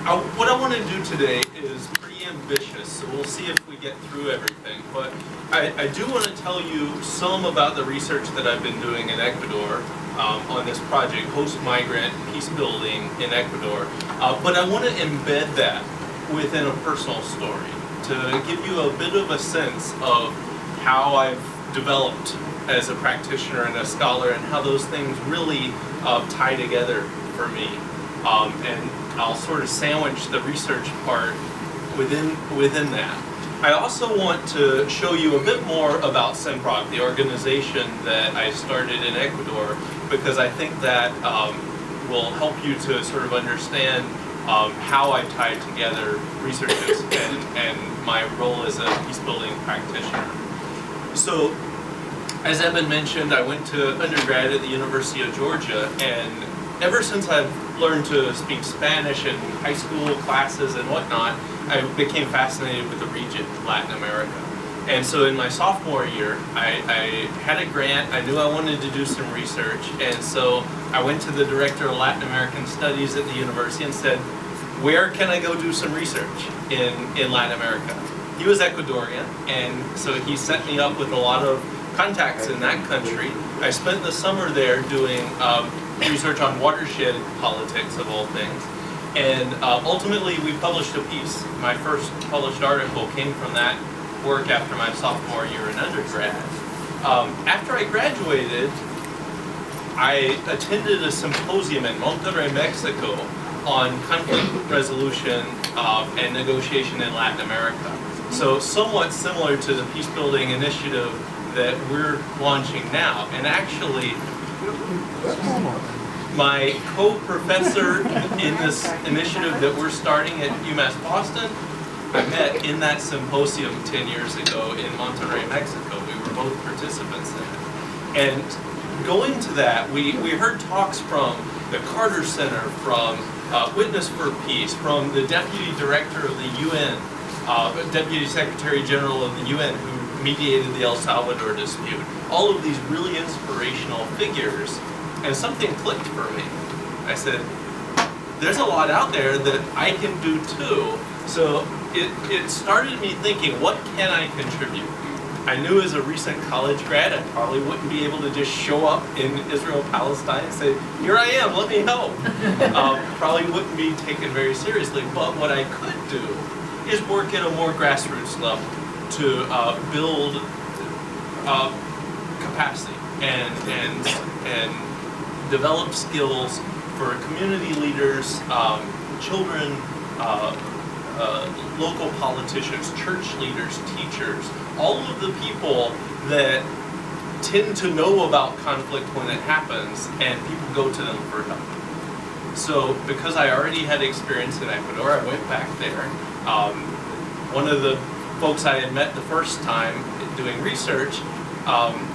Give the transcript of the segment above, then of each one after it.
What I want to do today is pretty ambitious, so we'll see if we get through everything. But I do want to tell you some about the research that I've been doing in Ecuador on this project, Host-Migrant, Peacebuilding in Ecuador. But I want to embed that within a personal story to give you a bit of a sense of how I've developed as a practitioner and a scholar and how those things really tie together for me. And I'll sort of sandwich the research part within that. I also want to show you a bit more about CEMPROC, the organization that I started in Ecuador, because I think that will help you to sort of understand how I tie together research and my role as a peacebuilding practitioner. So, as Evan mentioned, I went to undergrad at the University of Georgia, and ever since I've learned to speak Spanish in high school classes and whatnot, I became fascinated with the region, Latin America. And so in my sophomore year, I had a grant. I knew I wanted to do some research, and so I went to the director of Latin American Studies at the university and said, where can I go do some research in Latin America? He was Ecuadorian, and so he set me up with a lot of contacts in that country. I spent the summer there doing research on watershed politics, of all things. And ultimately, we published a piece. My first published article came from that work after my sophomore year in undergrad. After I graduated, I attended a symposium in Monterrey, Mexico on conflict resolution and negotiation in Latin America. So somewhat similar to the peacebuilding initiative that we're launching now. And actually, my co-professor in this initiative that we're starting at UMass Boston, I met in that symposium 10 years ago in Monterrey, Mexico. We were both participants in it. And going to that, we heard talks from the Carter Center, from Witness for Peace, from the Deputy Director of the UN, Deputy Secretary General of the UN, who mediated the El Salvador dispute. All of these really inspirational figures. And something clicked for me. I said, there's a lot out there that I can do too. So it started me thinking, what can I contribute? I knew as a recent college grad, I probably wouldn't be able to just show up in Israel, Palestine and say, here I am, let me help. Probably wouldn't be taken very seriously. But what I could do is work at a more grassroots level to build capacity and develop skills for community leaders, children, local politicians, church leaders, teachers, all of the people that tend to know about conflict when it happens and people go to them for help. So because I already had experience in Ecuador, I went back there. One of the folks I had met the first time doing research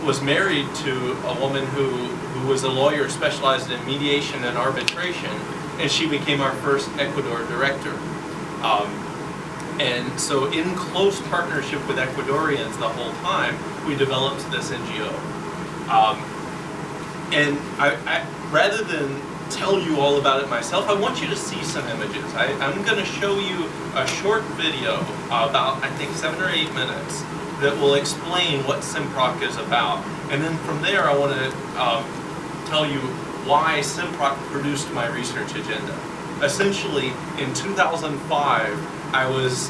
was married to a woman who was a lawyer specialized in mediation and arbitration, and she became our first Ecuador director. And so in close partnership with Ecuadorians the whole time, we developed this NGO. And I rather than tell you all about it myself, I want you to see some images. I'm going to show you a short video, about I think 7 or 8 minutes, that will explain what CEMPROC is about. And then from there I want to tell you why CEMPROC produced my research agenda. Essentially, in 2005, I was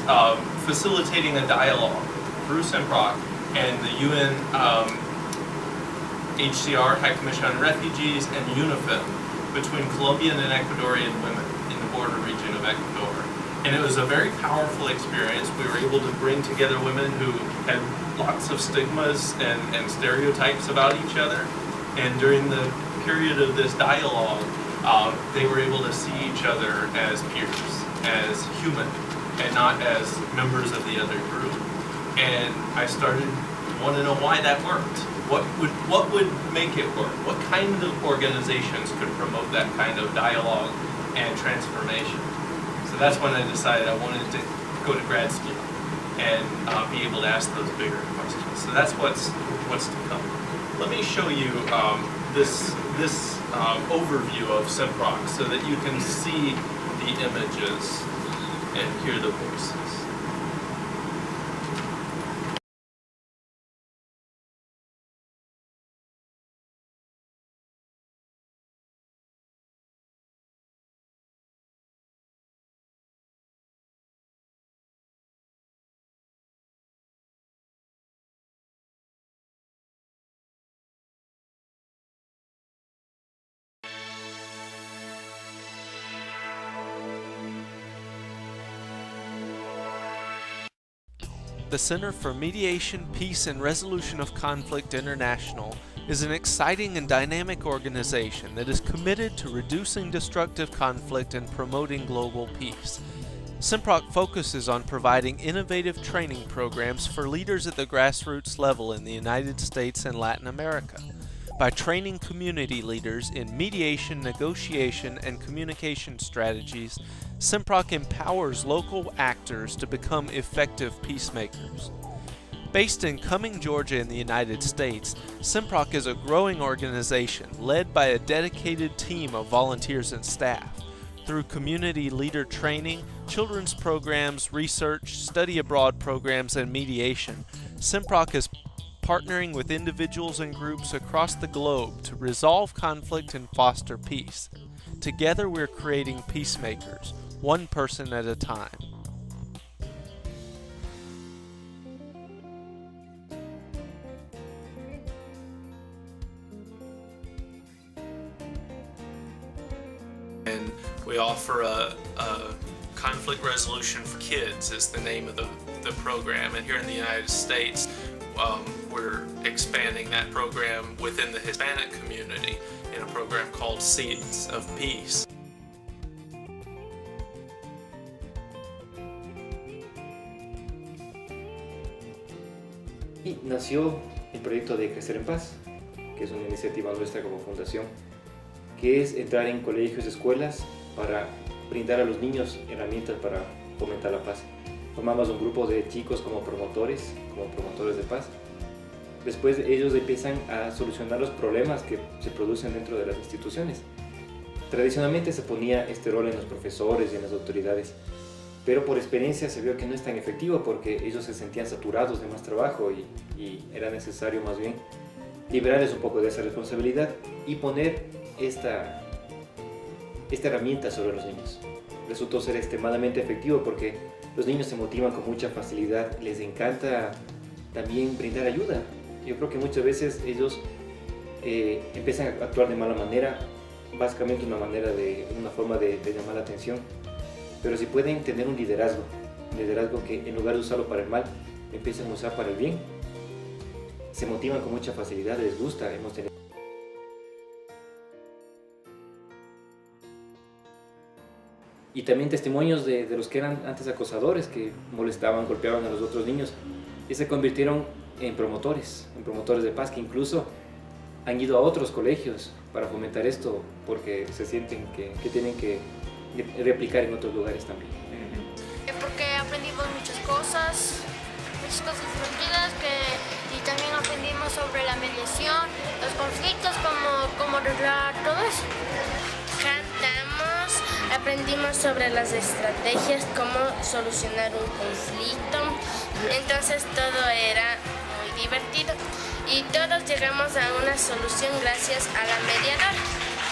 facilitating a dialogue through CEMPROC and the UN HCR, High Commission on Refugees, and UNIFEM between Colombian and Ecuadorian women in the border region of Ecuador. And it was a very powerful experience. We were able to bring together women who had lots of stigmas and stereotypes about each other. And during the period of this dialogue, they were able to see each other as peers, as human, and not as members of the other group. And I started to want to know why that worked. What would make it work? What kind of organizations could promote that kind of dialogue and transformation? So that's when I decided I wanted to go to grad school and be able to ask those bigger questions. So that's what's to come. Let me show you this overview of CEMPROC so that you can see the images. and hear the voices. The Center for Mediation, Peace, and Resolution of Conflict International is an exciting and dynamic organization that is committed to reducing destructive conflict and promoting global peace. CEMPROC focuses on providing innovative training programs for leaders at the grassroots level in the United States and Latin America. By training community leaders in mediation, negotiation, and communication strategies, CEMPROC empowers local actors to become effective peacemakers. Based in Cumming, Georgia in the United States, CEMPROC is a growing organization led by a dedicated team of volunteers and staff. Through community leader training, children's programs, research, study abroad programs, and mediation, CEMPROC is partnering with individuals and groups across the globe to resolve conflict and foster peace. Together we're creating peacemakers, one person at a time. And we offer a conflict resolution for kids is the name of the program. And here in the United States, we're expanding that program within the Hispanic community in a program called Seeds of Peace. Y nació el proyecto de Crecer en Paz, que es una iniciativa nuestra como fundación, que es entrar en colegios y escuelas para brindar a los niños herramientas para fomentar la paz. Formamos un grupo de chicos como promotores de paz. Después ellos empiezan a solucionar los problemas que se producen dentro de las instituciones. Tradicionalmente se ponía este rol en los profesores y en las autoridades, pero por experiencia se vio que no es tan efectivo porque ellos se sentían saturados de más trabajo y era necesario más bien liberarles un poco de esa responsabilidad y poner esta herramienta sobre los niños. Resultó ser extremadamente efectivo porque los niños se motivan con mucha facilidad, les encanta también brindar ayuda. Yo creo que muchas veces ellos empiezan a actuar de mala manera, básicamente una forma de llamar la atención. Pero si pueden tener un liderazgo que en lugar de usarlo para el mal, empiezan a usar para el bien, se motivan con mucha facilidad, les gusta. Hemos tenido y también testimonios de los que eran antes acosadores, que molestaban, golpeaban a los otros niños y se convirtieron en promotores de paz, que incluso han ido a otros colegios para fomentar esto porque se sienten que tienen que replicar en otros lugares también. Porque aprendimos muchas cosas divertidas y también aprendimos sobre la mediación, los conflictos, cómo arreglar todo eso. Cantamos, aprendimos sobre las estrategias, cómo solucionar un conflicto, entonces todo era muy divertido y todos llegamos a una solución gracias a la mediadora.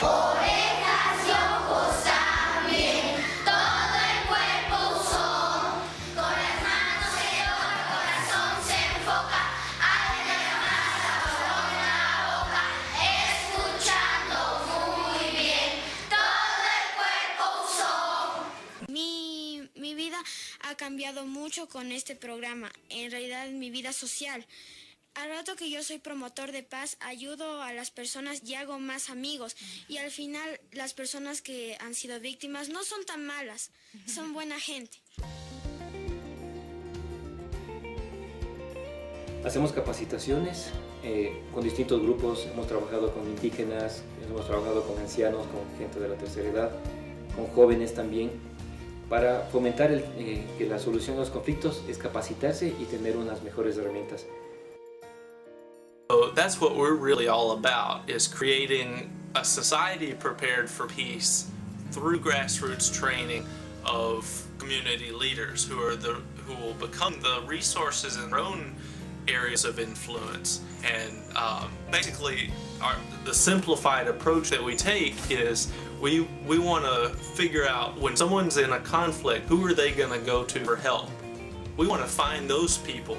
Orejas y ojos también, todo el cuerpo usó, con las manos se toca, el corazón se enfoca, abre la boca, escuchando muy bien, todo el cuerpo usó. Mi vida ha cambiado mucho con este programa, en realidad mi vida social. Al rato que yo soy promotor de paz, ayudo a las personas y hago más amigos. Y al final las personas que han sido víctimas no son tan malas, son buena gente. Hacemos capacitaciones con distintos grupos, hemos trabajado con indígenas, hemos trabajado con ancianos, con gente de la tercera edad, con jóvenes también, para fomentar que la solución a los conflictos es capacitarse y tener unas mejores herramientas. So that's what we're really all about, is creating a society prepared for peace through grassroots training of community leaders who will become the resources in their own areas of influence. And basically, the simplified approach that we take is we want to figure out when someone's in a conflict, who are they going to go to for help? We want to find those people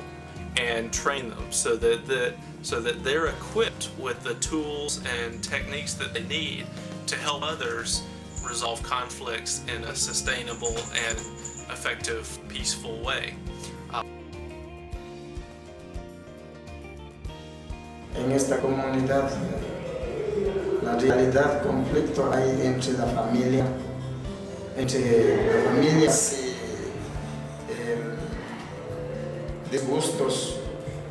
and train them so that they're equipped with the tools and techniques that they need to help others resolve conflicts in a sustainable and effective, peaceful way. En esta comunidad, la realidad conflicto hay entre la familia, disgustos,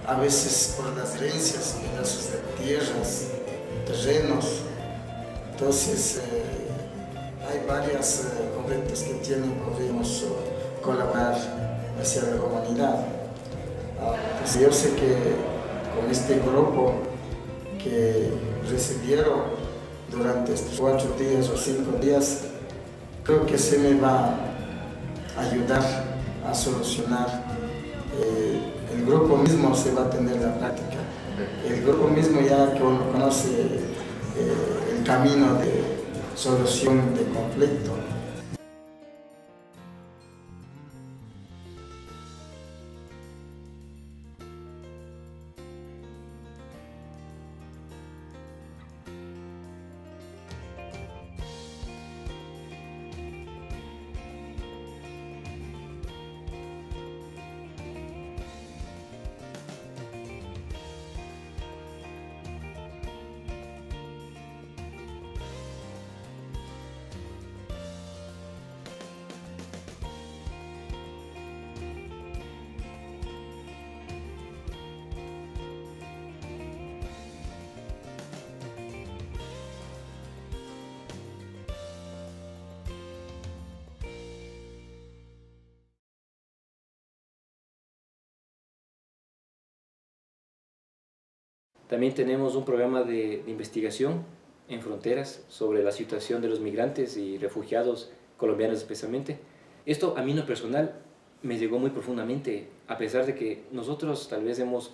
a veces por las herencias, pedazos de tierras, terrenos. Entonces, hay varios conflictos que podríamos colaborar hacia la comunidad. Pues yo sé que con este grupo que recibieron durante estos 4 días o 5 días, creo que se me va a ayudar a solucionar. El grupo mismo se va a tener la práctica. El grupo mismo ya conoce el camino de solución de conflicto. También tenemos un programa de investigación en fronteras sobre la situación de los migrantes y refugiados colombianos especialmente. Esto a mí en lo personal me llegó muy profundamente, a pesar de que nosotros tal vez hemos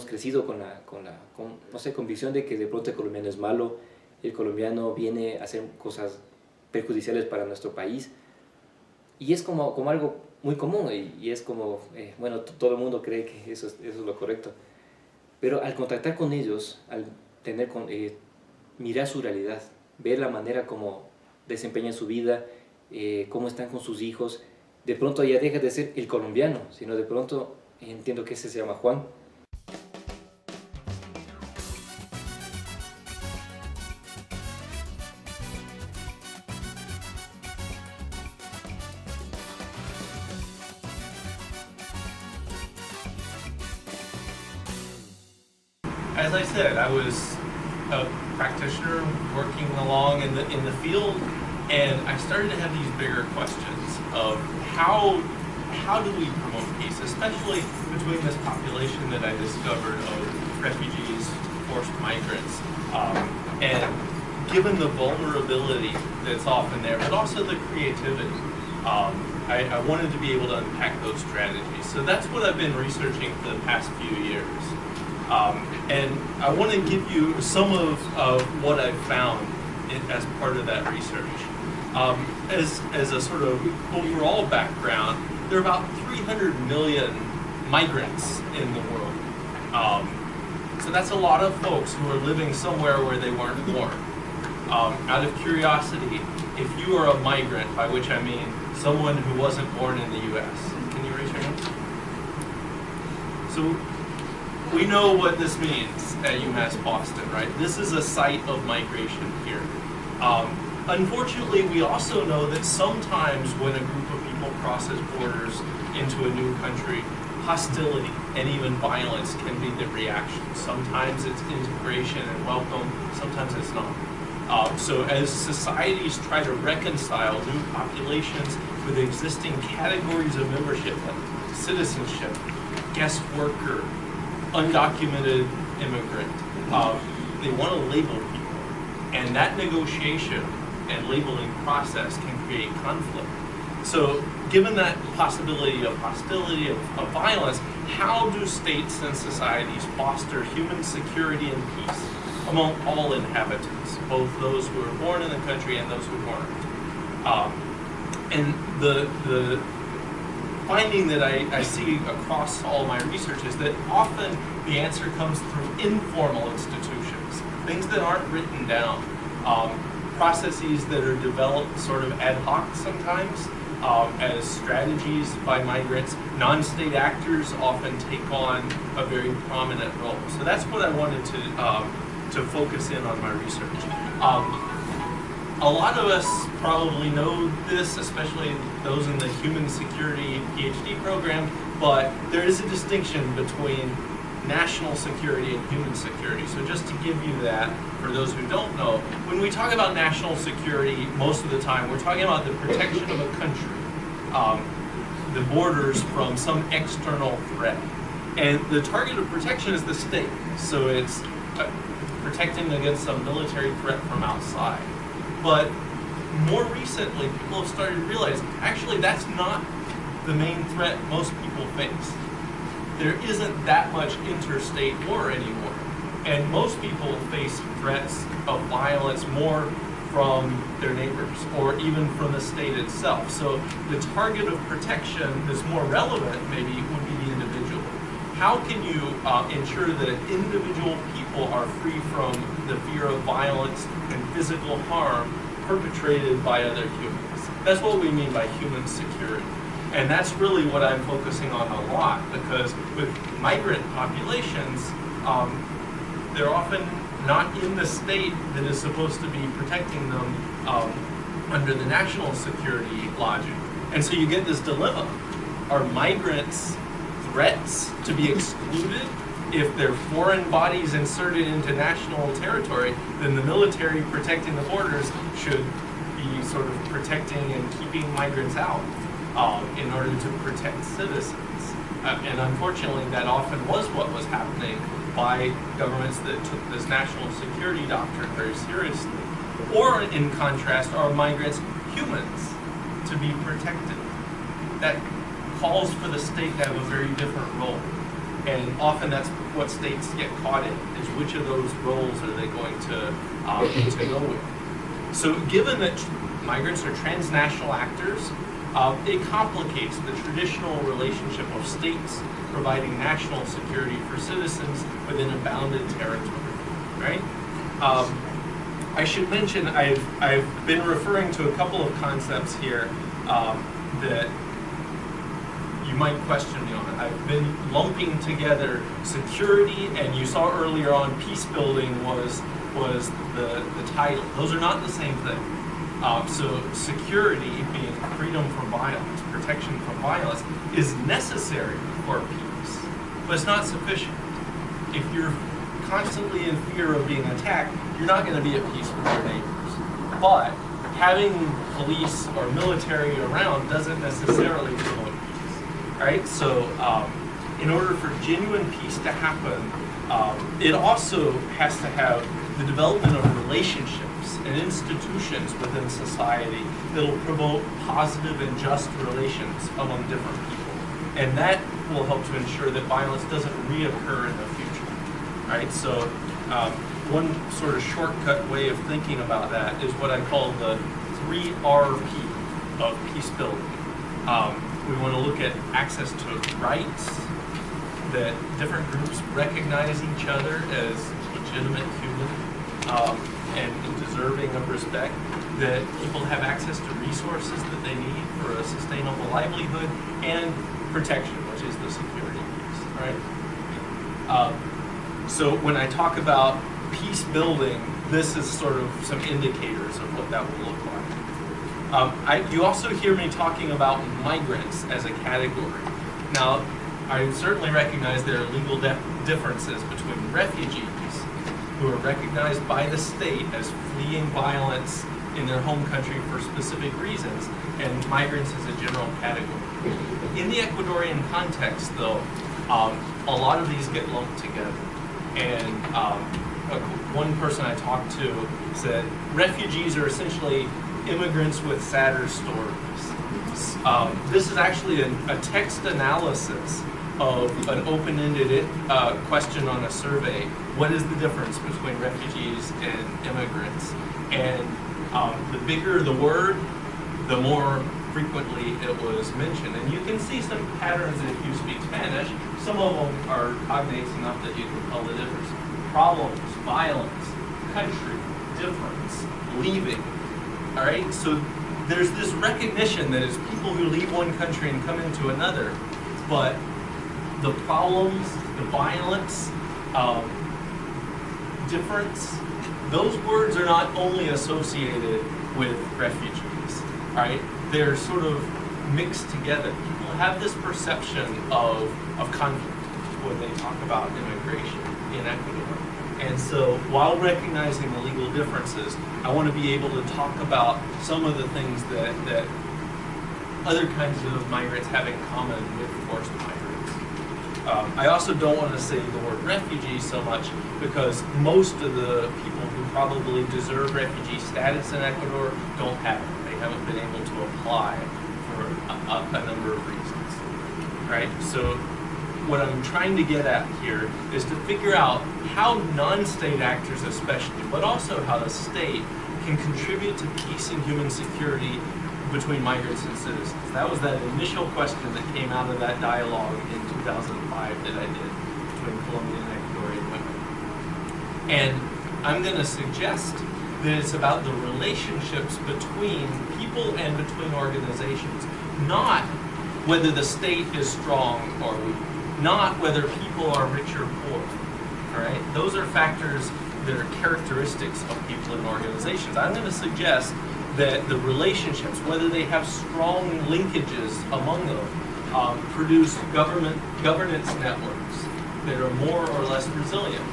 crecido con no sé, convicción de que de pronto el colombiano es malo, el colombiano viene a hacer cosas perjudiciales para nuestro país. Y es como algo muy común y es como, bueno, todo el mundo cree que eso es lo correcto. Pero al contactar con ellos, al mirar su realidad, ver la manera como desempeñan su vida, cómo están con sus hijos, de pronto ya deja de ser el colombiano, sino de pronto entiendo que ese se llama Juan. As I said, I was a practitioner working along in the field, and I started to have these bigger questions of how do we promote peace, especially between this population that I discovered of refugees, forced migrants, and given the vulnerability that's often there, but also the creativity. I wanted to be able to unpack those strategies. So that's what I've been researching for the past few years. And I want to give you some of what I've found as part of that research. As a sort of overall background, there are about 300 million migrants in the world. So that's a lot of folks who are living somewhere where they weren't born. Out of curiosity, if you are a migrant, by which I mean someone who wasn't born in the U.S., can you raise your hand? So we know what this means at UMass Boston, right? This is a site of migration here. Unfortunately, we also know that sometimes when a group of people crosses borders into a new country, hostility and even violence can be the reaction. Sometimes it's integration and welcome, sometimes it's not. So as societies try to reconcile new populations with existing categories of membership, like citizenship, guest worker, undocumented immigrant, they want to label people. And that negotiation and labeling process can create conflict. So given that possibility of hostility, of violence, how do states and societies foster human security and peace among all inhabitants, both those who are born in the country and those who weren't? And the finding that I see across all my research is that often the answer comes through informal institutions, things that aren't written down, processes that are developed sort of ad hoc sometimes as strategies by migrants. Non-state actors often take on a very prominent role. So that's what I wanted to focus in on my research. A lot of us probably know this, especially those in the human security PhD program, but there is a distinction between national security and human security. So just to give you that, for those who don't know, when we talk about national security, most of the time we're talking about the protection of a country, the borders from some external threat. And the target of protection is the state. So it's protecting against some military threat from outside. But more recently, people have started to realize, actually, that's not the main threat most people face. There isn't that much interstate war anymore. And most people face threats of violence more from their neighbors or even from the state itself. So the target of protection that's more relevant maybe would be the individual. How can you ensure that individual people are free from the fear of violence and physical harm perpetrated by other humans? That's what we mean by human security. And that's really what I'm focusing on a lot, because with migrant populations, they're often not in the state that is supposed to be protecting them under the national security logic. And so you get this dilemma. Are migrants threats to be excluded? If they're foreign bodies inserted into national territory, then the military protecting the borders should be sort of protecting and keeping migrants out in order to protect citizens. And unfortunately, that often was what was happening by governments that took this national security doctrine very seriously. Or, in contrast, are migrants humans to be protected? That calls for the state to have a very different role. And often that's what states get caught in, is which of those roles are they going to go with. So given that migrants are transnational actors, it complicates the traditional relationship of states providing national security for citizens within a bounded territory, right? I should mention I've been referring to a couple of concepts here that you might question me on. I've been lumping together security, and you saw earlier on peacebuilding was the title. Those are not the same thing. So security, being freedom from violence, protection from violence, is necessary for peace, but it's not sufficient. If you're constantly in fear of being attacked, you're not going to be at peace with your neighbors. But having police or military around doesn't necessarily promote peace, right? So in order for genuine peace to happen, it also has to have the development of relationships and institutions within society that will promote positive and just relations among different people. And that will help to ensure that violence doesn't reoccur in the future, right? So one sort of shortcut way of thinking about that is what I call the 3RP of peacebuilding. We want to look at access to rights, that different groups recognize each other as legitimate human and deserving of respect, that people have access to resources that they need for a sustainable livelihood, and protection, which is the security piece, right? So when I talk about peace building, this is sort of some indicators of what that will look like. You also hear me talking about migrants as a category. Now, I certainly recognize there are legal differences between refugees, who are recognized by the state as fleeing violence in their home country for specific reasons, and migrants as a general category. In the Ecuadorian context, though, a lot of these get lumped together. And one person I talked to said refugees are essentially immigrants with sadder stories. This is actually a text analysis of an open-ended question on a survey. What is the difference between refugees and immigrants? And the bigger the word, the more frequently it was mentioned. And you can see some patterns if you speak Spanish. Some of them are cognates enough that you can tell the difference. Problems, violence, country, difference, leaving. All right, so there's this recognition that it's people who leave one country and come into another, but the problems, the violence, difference, those words are not only associated with refugees, all right? They're sort of mixed together. People have this perception of conflict when they talk about immigration in Ecuador. And so while recognizing the legal differences, I want to be able to talk about some of the things that other kinds of migrants have in common with forced migrants. I also don't want to say the word refugee so much because most of the people who probably deserve refugee status in Ecuador don't have it. They haven't been able to apply for a number of reasons, right? So what I'm trying to get at here is to figure out how non-state actors especially, but also how the state can contribute to peace and human security between migrants and citizens. That was that initial question that came out of that dialogue in 2005 that I did between Colombian and Ecuadorian women. And I'm going to suggest that it's about the relationships between people and between organizations, not whether the state is strong or weak, not whether people are rich or poor, all right? Those are factors that are characteristics of people and organizations. I'm going to suggest that the relationships, whether they have strong linkages among them, produce governance networks that are more or less resilient.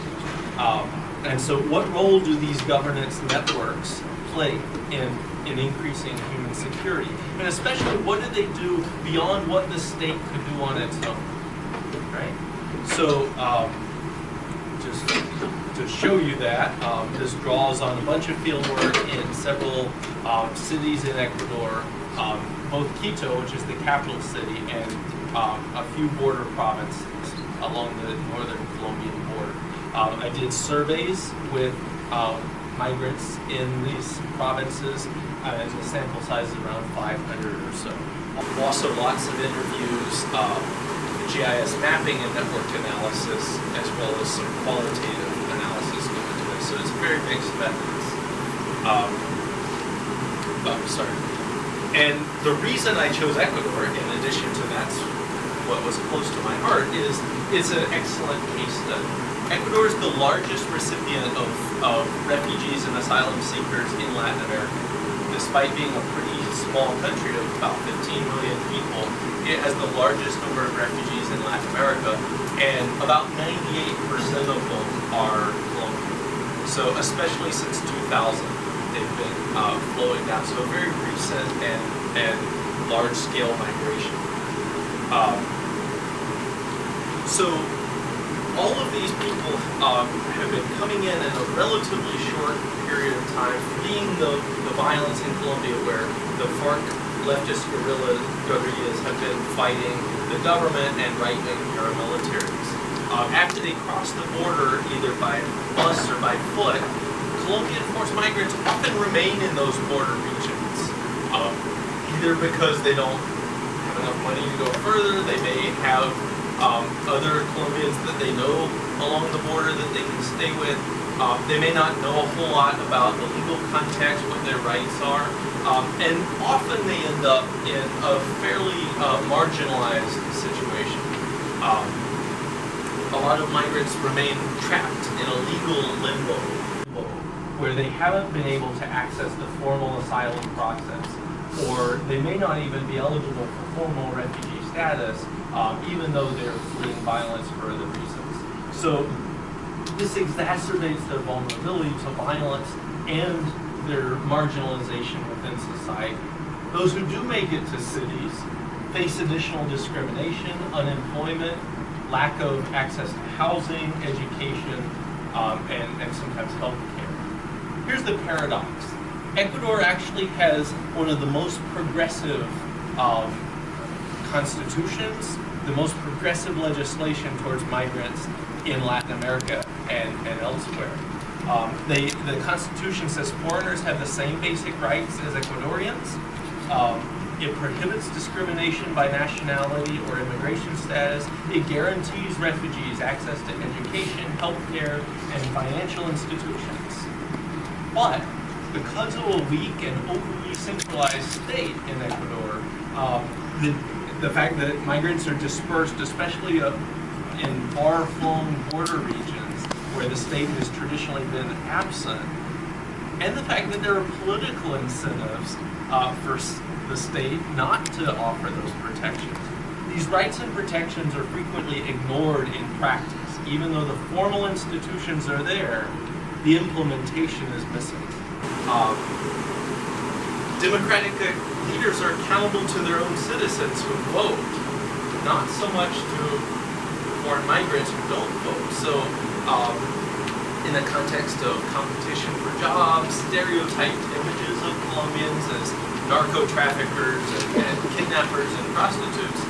And so what role do these governance networks play in increasing human security? And especially, what do they do beyond what the state could do on its own? Right? So just to show you that, this draws on a bunch of field work in several cities in Ecuador, both Quito, which is the capital city, and a few border provinces along the northern Colombian border. I did surveys with migrants in these provinces, and the sample size is around 500 or so. Also lots of interviews, GIS mapping and network analysis, as well as some qualitative analysis go into this. So it's very mixed methods. And the reason I chose Ecuador, in addition to that's what was close to my heart, is it's an excellent case study. Ecuador is the largest recipient of refugees and asylum seekers in Latin America. Despite being a pretty small country of about 15 million people, it has the largest number of refugees in Latin America, and about 98% of them are Colombian. So especially since 2000, they've been flowing down. So a very recent and large-scale migration. So all of these people have been coming in a relatively short period of time, fleeing the violence in Colombia, where the FARC leftist guerrillas have been fighting the government and right-wing paramilitaries. After they cross the border, either by bus or by foot, Colombian forced migrants often remain in those border regions, either because they don't have enough money to go further, they may have other Colombians that they know along the border that they can stay with. They may not know a whole lot about the legal context, what their rights are, and often they end up in a fairly marginalized situation. A lot of migrants remain trapped in a legal limbo, where they haven't been able to access the formal asylum process, or they may not even be eligible for formal refugee status, even though they're fleeing violence for other reasons. So this exacerbates their vulnerability to violence and their marginalization within society. Those who do make it to cities face additional discrimination, unemployment, lack of access to housing, education, and sometimes health care. Here's the paradox. Ecuador actually has one of the most progressive constitutions, the most progressive legislation towards migrants in Latin America and elsewhere. The Constitution says foreigners have the same basic rights as Ecuadorians. It prohibits discrimination by nationality or immigration status. It guarantees refugees access to education, healthcare, and financial institutions. But because of a weak and overly centralized state in Ecuador, the fact that migrants are dispersed, especially in far-flung border regions where the state has traditionally been absent, and the fact that there are political incentives for the state not to offer those protections. These rights and protections are frequently ignored in practice. Even though the formal institutions are there, the implementation is missing. Democratic leaders are accountable to their own citizens who vote, not so much to foreign migrants who don't vote. So in the context of competition for jobs, stereotyped images of Colombians as narco-traffickers and kidnappers and prostitutes,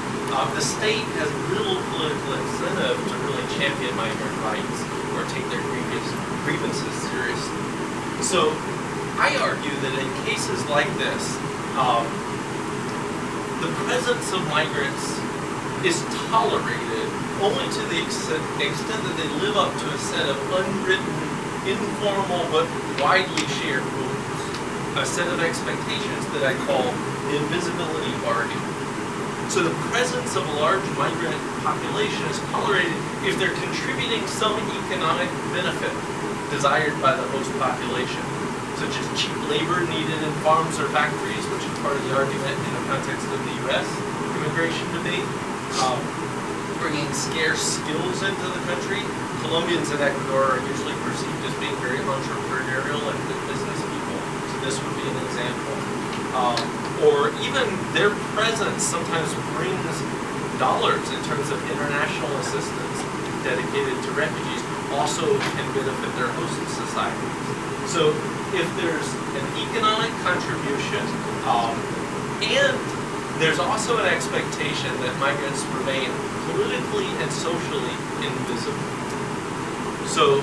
the state has little political incentive to really champion migrant rights or take their grievances seriously. So I argue that in cases like this, the presence of migrants is tolerated only to the extent that they live up to a set of unwritten, informal, but widely shared rules. A set of expectations that I call the invisibility bargain. So the presence of a large migrant population is tolerated if they're contributing some economic benefit desired by the host population, such as cheap labor needed in farms or factories, which is part of the argument in the context of the U.S. immigration debate, bringing scarce skills into the country. Colombians in Ecuador are usually perceived as being very entrepreneurial and good business people. So this would be an example. Or even their presence sometimes brings dollars in terms of international assistance dedicated to refugees, also can benefit their host societies. So if there's an economic contribution, and there's also an expectation that migrants remain politically and socially invisible. So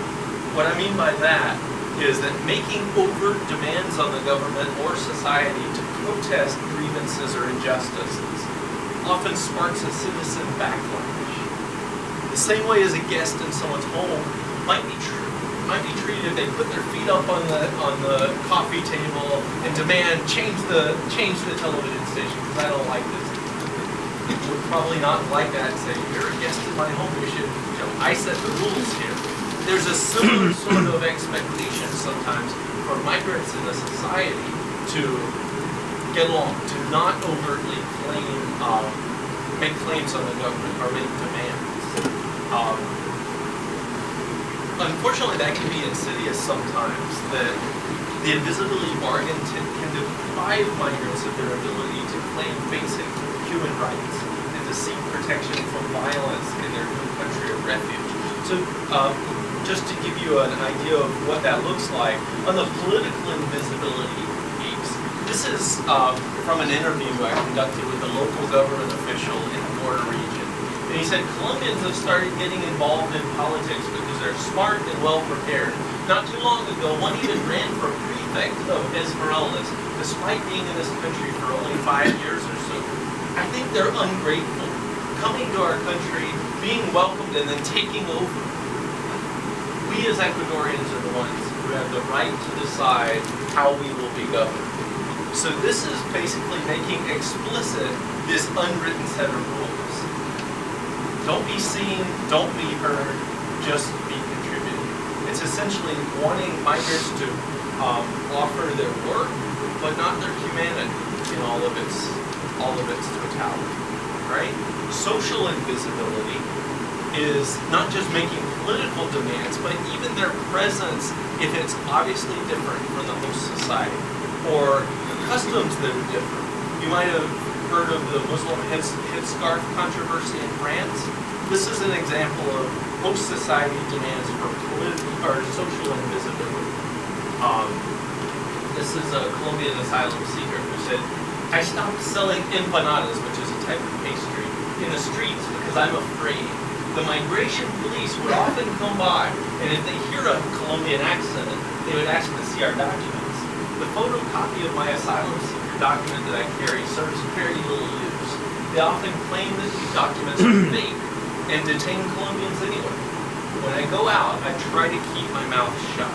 what I mean by that is that making overt demands on the government or society to protest grievances or injustices often sparks a citizen backlash. The same way as a guest in someone's home might be treated if they put their feet up on the coffee table and demand change the television station because I don't like this. People would probably not like that and say, you're a guest in my home, you should, I set the rules here. There's a similar sort of expectation sometimes for migrants in a society to get along, to not overtly make claims on the government or make demands. Unfortunately, that can be insidious sometimes, that the invisibility bargain can deprive migrants of their ability to claim basic human rights and to seek protection from violence in their new country of refuge. So just to give you an idea of what that looks like, on the political invisibility piece, this is from an interview I conducted with a local government official in the border region. And he said Colombians have started getting involved in politics because they're smart and well prepared. Not too long ago, one even ran for prefect of Esmeraldas, despite being in this country for only 5 years or so. I think they're ungrateful, coming to our country, being welcomed, and then taking over. We as Ecuadorians are the ones who have the right to decide how we will be governed. So this is basically making explicit this unwritten set of rules. Don't be seen, don't be heard, just be contributing. It's essentially wanting migrants to offer their work, but not their humanity in all of its totality, right? Social invisibility is not just making political demands, but even their presence if it's obviously different from the host society, or customs that are different. You might have heard of the Muslim headscarf controversy in France. This is an example of host society demands for political or social invisibility. This is a Colombian asylum seeker who said, I stopped selling empanadas, which is a type of pastry, in the streets because I'm afraid. The migration police would often come by, and if they hear a Colombian accent, they would ask to see our documents. The photocopy of my asylum seeker document that I carry serves very little use. They often claim that these documents are fake and detain Colombians anyway. When I go out, I try to keep my mouth shut.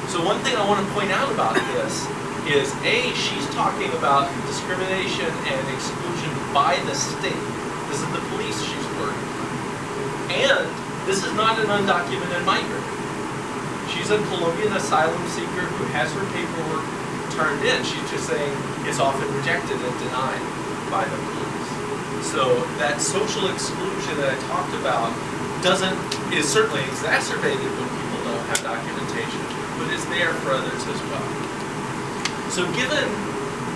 So one thing I want to point out about this is, A, she's talking about discrimination and exclusion by the state. This is the police she's working with. And this is not an undocumented migrant. She's a Colombian asylum seeker who has her paperwork turned in. She's just saying it's often rejected and denied by the police. So that social exclusion that I talked about is certainly exacerbated when people don't have documentation, but it's there for others as well. So given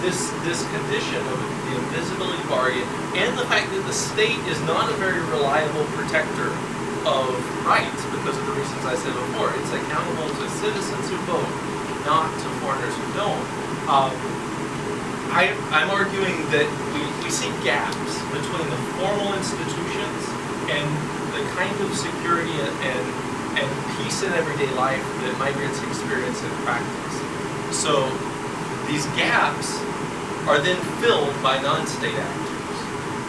this condition of the invisibility bargain and the fact that the state is not a very reliable protector of rights because of the reasons I said before, it's accountable to citizens who vote, not to foreigners who don't. I'm arguing that we see gaps between the formal institutions and the kind of security and peace in everyday life that migrants experience in practice. So these gaps are then filled by non-state actors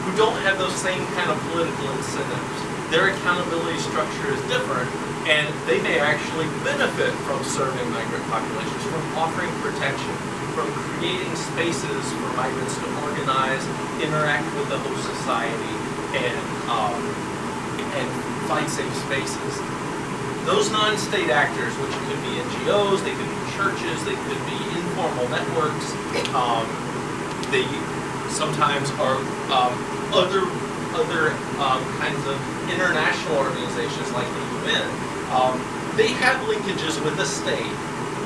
who don't have those same kind of political incentives. Their accountability structure is different, and they may actually benefit from serving migrant populations, from offering protection, from creating spaces for migrants to organize, interact with the host society, and find safe spaces. Those non-state actors, which could be NGOs, they could be churches, they could be informal networks, they sometimes are other kinds of international organizations like the UN. They have linkages with the state,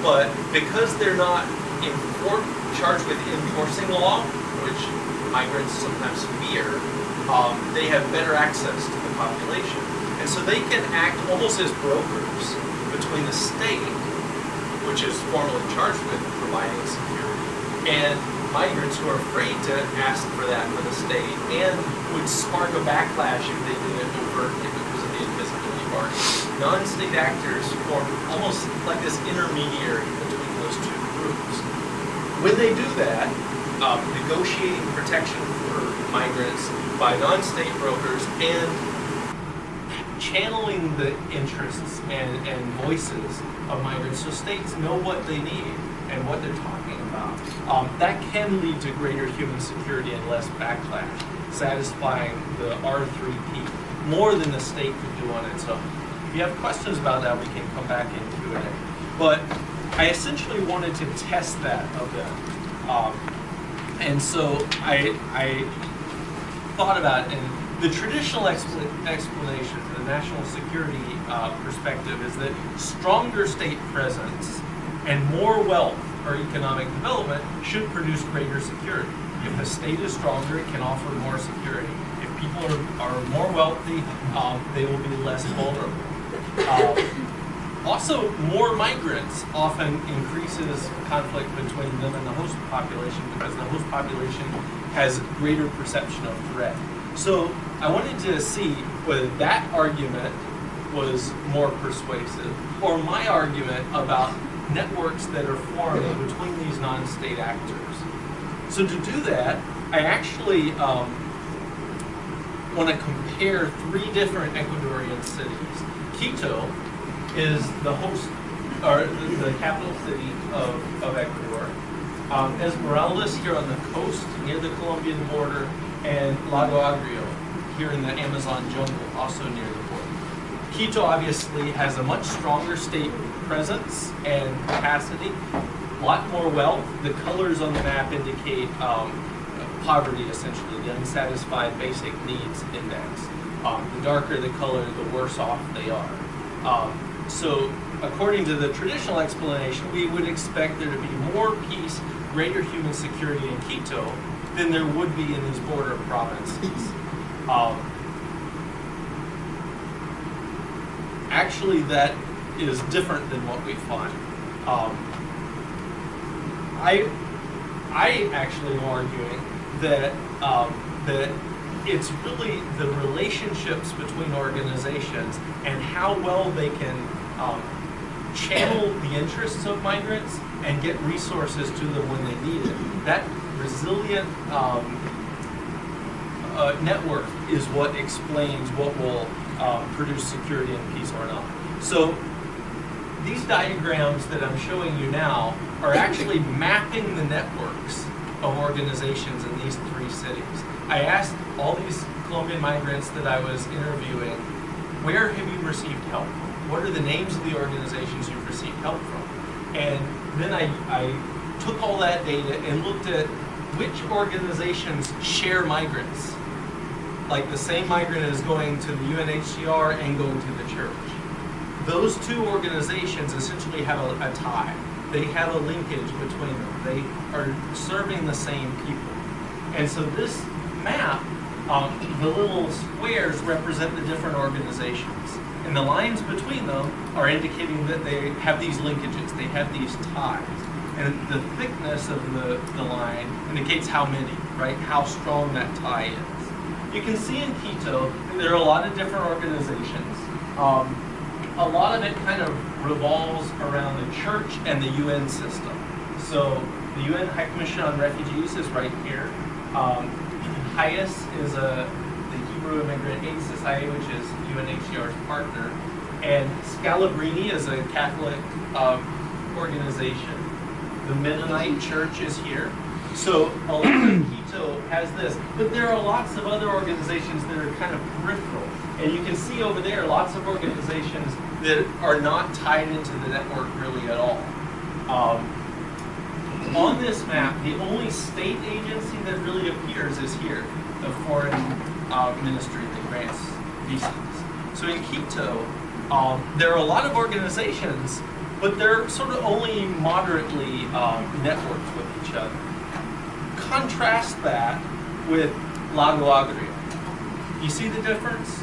but because they're not charged with enforcing law, which migrants sometimes fear, they have better access to the population. And so they can act almost as brokers between the state, which is formally charged with providing security, and migrants who are afraid to ask for that for the state and would spark a backlash if they did it overtly because of the invisibility bargain. Non-state actors form almost like this intermediary between those two groups. When they do that, negotiating protection for migrants by non-state brokers and channeling the interests and voices of migrants so states know what they need and what they're talking about. That can lead to greater human security and less backlash, satisfying the R3P more than the state could do on its own. If you have questions about that, we can come back in Q&A. But I essentially wanted to test that a bit. And so I thought about it, and the traditional explanation from the national security perspective is that stronger state presence and more wealth or economic development should produce greater security. If the state is stronger, it can offer more security. If people are more wealthy, they will be less vulnerable. Also, more migrants often increases conflict between them and the host population because the host population has greater perception of threat. So I wanted to see whether that argument was more persuasive or my argument about networks that are forming between these non-state actors. So to do that, I actually want to compare three different Ecuadorian cities. Quito is the host, or the capital city of Ecuador. Esmeraldas here on the coast near the Colombian border, and Lago Agrio here in the Amazon jungle, also near the border. Quito obviously has a much stronger state presence and capacity, a lot more wealth. The colors on the map indicate poverty, essentially, the unsatisfied basic needs index. The darker the color, the worse off they are. So according to the traditional explanation, we would expect there to be more peace, greater human security in Quito than there would be in these border provinces. Actually, that is different than what we find. I actually am arguing that that it's really the relationships between organizations and how well they can channel the interests of migrants and get resources to them when they need it. That resilient network is what explains what will produce security and peace or not. So these diagrams that I'm showing you now are actually mapping the networks of organizations in these 3 cities. I asked all these Colombian migrants that I was interviewing, where have you received help? What are the names of the organizations you've received help from? And then I took all that data and looked at which organizations share migrants. Like the same migrant is going to the UNHCR and going to the church. Those 2 organizations essentially have a tie. They have a linkage between them. They are serving the same people. And so this map, the little squares represent the different organizations. And the lines between them are indicating that they have these linkages, they have these ties. And the thickness of the line indicates how many, right? How strong that tie is. You can see in Quito, there are a lot of different organizations. A lot of it kind of revolves around the church and the UN system. So the UN High Commission on Refugees is right here. HIAS is the Hebrew Immigrant Aid Society, which is UNHCR's partner. And Scalabrini is a Catholic organization. The Mennonite Church is here. So a lot of Quito has this, but there are lots of other organizations that are kind of peripheral. And you can see over there lots of organizations that are not tied into the network really at all. On this map, the only state agency that really appears is here, the Foreign Ministry that grants visas. So in Quito, there are a lot of organizations, but they're sort of only moderately networked with each other. Contrast that with Lago Agrio. You see the difference?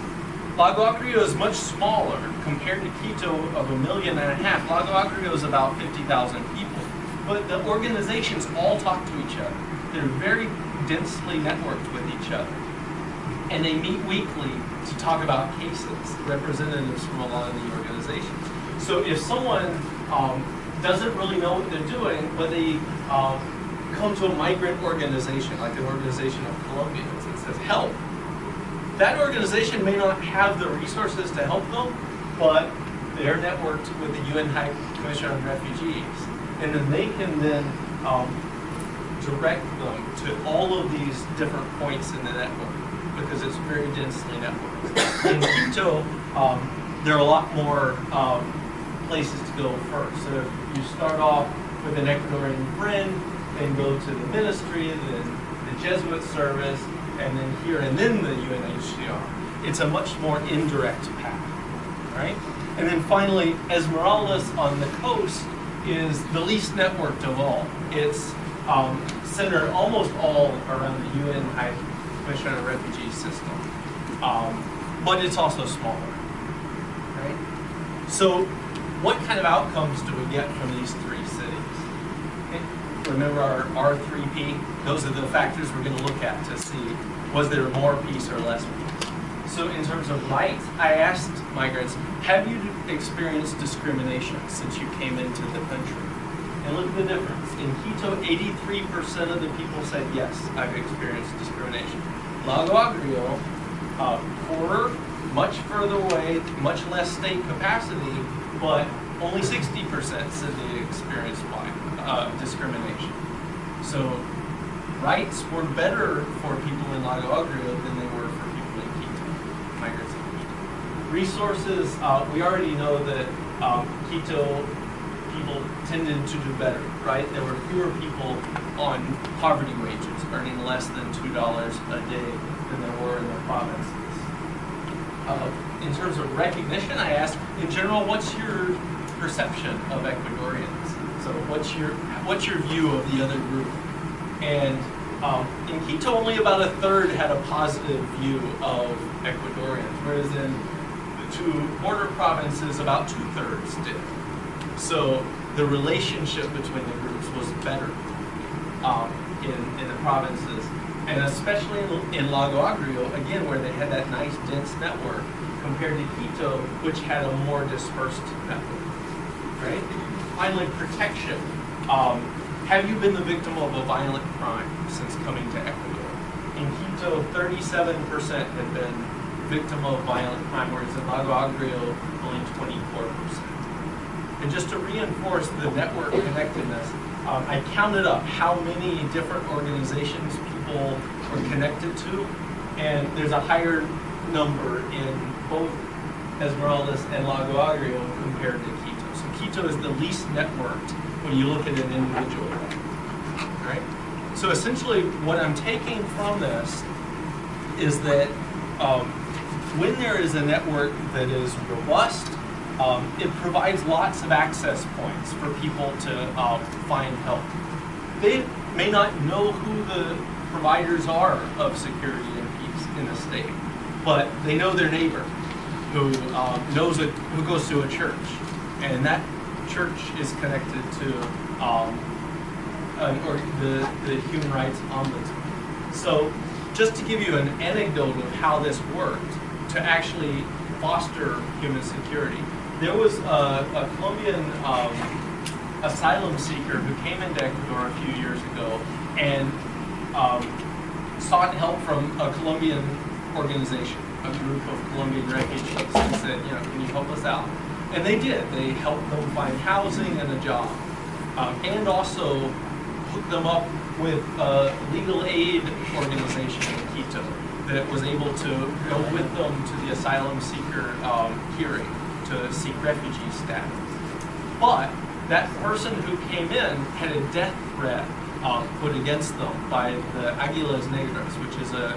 Lago Agrio is much smaller compared to Quito of 1.5 million. Lago Agrio is about 50,000 people. But the organizations all talk to each other. They're very densely networked with each other. And they meet weekly to talk about cases, representatives from a lot of the organizations. So if someone doesn't really know what they're doing, but they come to a migrant organization, like an organization of Colombians, and says, help, that organization may not have the resources to help them, but they're networked with the UN High Commission on Refugees. And then they can then direct them to all of these different points in the network because it's very densely networked. In Quito, there are a lot more places to go first. So if you start off with an Ecuadorian friend, then go to the ministry, then the Jesuit service, and then here, and then the UNHCR. It's a much more indirect path, right? And then finally, Esmeraldas on the coast is the least networked of all. It's centered almost all around the UN High Commission on Refugees system, but it's also smaller, right? So what kind of outcomes do we get from these 3 cities? Okay. Remember our R3P? Those are the factors we're going to look at to see, was there more peace or less peace? So in terms of rights, I asked migrants, have you experienced discrimination since you came into the country? And look at the difference. In Quito, 83% of the people said, yes, I've experienced discrimination. Lago Agrio, poorer, much further away, much less state capacity, but only 60% said they experienced discrimination. So rights were better for people in Lago Agrio than they were for people in Quito, migrants in Quito. Resources, we already know that Quito people tended to do better, right? There were fewer people on poverty wages, earning less than $2 a day than there were in the provinces. In terms of recognition, I asked, in general, what's your perception of Ecuadorians? So what's your view of the other group? And in Quito, only about 1/3 had a positive view of Ecuadorians, whereas in the 2 border provinces, about 2/3 did. So the relationship between the groups was better. in the provinces, and especially in Lago Agrio, again, where they had that nice dense network, compared to Quito, which had a more dispersed network. Right? Finally, protection. Have you been the victim of a violent crime since coming to Ecuador? In Quito, 37% had been victim of violent crime, whereas in Lago Agrio, only 24%. And just to reinforce the network connectedness, I counted up how many different organizations people were connected to, and there's a higher number in both Esmeraldas and Lago Agrio compared to Quito. So Quito is the least networked when you look at an individual level, right? So essentially what I'm taking from this is that when there is a network that is robust, it provides lots of access points for people to find help. They may not know who the providers are of security and peace in the state, but they know their neighbor who who goes to a church, and that church is connected to the human rights ombudsman. So just to give you an anecdote of how this worked to actually foster human security, there was a Colombian asylum seeker who came into Ecuador a few years ago and sought help from a Colombian organization, a group of Colombian refugees, and said, can you help us out? And they did. They helped them find housing and a job, and also hooked them up with a legal aid organization in Quito that was able to go with them to the asylum seeker hearing to seek refugee status. But that person who came in had a death threat put against them by the Águilas Negras, which is a